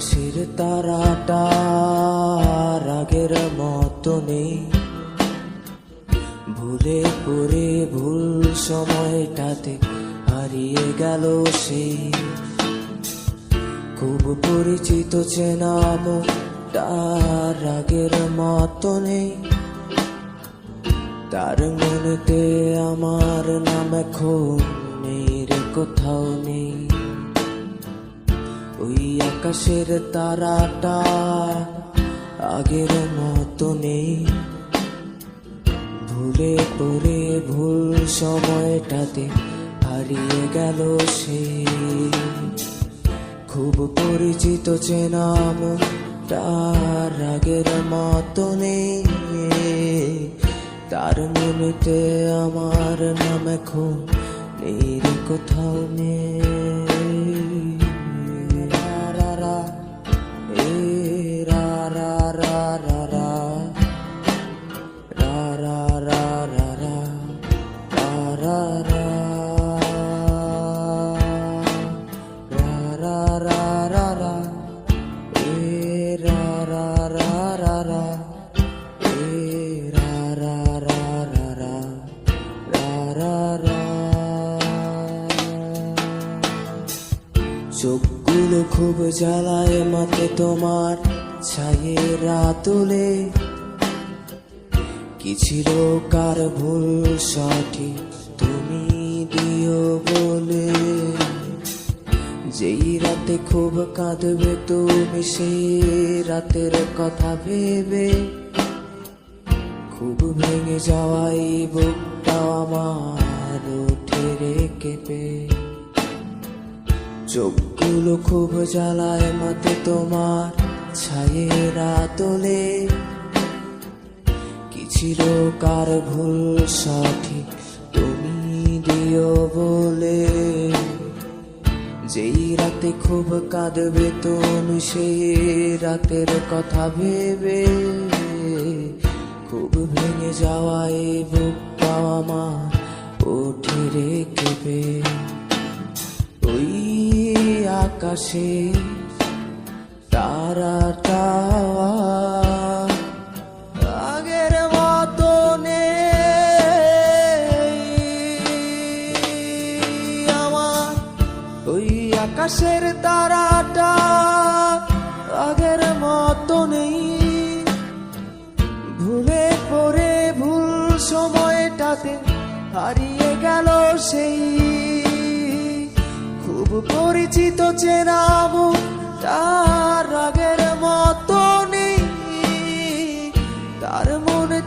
আকাশের তারাটা রাগের মতো নেই, ভুলে পড়ে ভুল সময়টাতে হারিয়ে গেল সেই খুব পরিচিত চেনা মুখটা রাগের মতো নেই। তার মনেতে আমার নাম এখন নেই রে, কোথাও নেই। ওই আকাশের তারাটা আগের মতো নেই, ভুলে পড়ে ভুল সময়টাতে হারিয়ে গেল সে খুব পরিচিত চেনা মুখটা আগের মতো নেই। তার মনেতে আমার নাম এখন নেই রে, কোথাও নেই। চোখগুলো খুব জ্বালায় মাতে তোমার ছায়েরা তোলে, কি ছিল কার ভুল সঠিক তুমি দিও বলে। যেই রাতে খুব কাঁদবে তুমি সেই রাতের কথা ভেবে, খুব ভেঙে যাওয়াই বুকটা আমার ওঠে রে কেঁপে। চোখগুলো খুব জ্বালায় মাতে তোমার ছায়েরা তোলে, কি ছিল কার ভুল সঠিক তুমি দিও বলে। যেই রাতে খুব কাঁদবে তুমি সেই রাতের কথা ভেবে, খুব ভেঙে যাওয়াই বুকটা আমার ওঠে রে কেঁপে। ওই আকাশে তারাটা আগের মতো নেই আমার, ওই আকাশের তারাটা আগের মতো নেই, ভুলে পড়ে ভুল সময়টাতে হারিয়ে গেল সেই খুব পরিচিত চেনা মুখটা আগের মতো নেই। তার মনে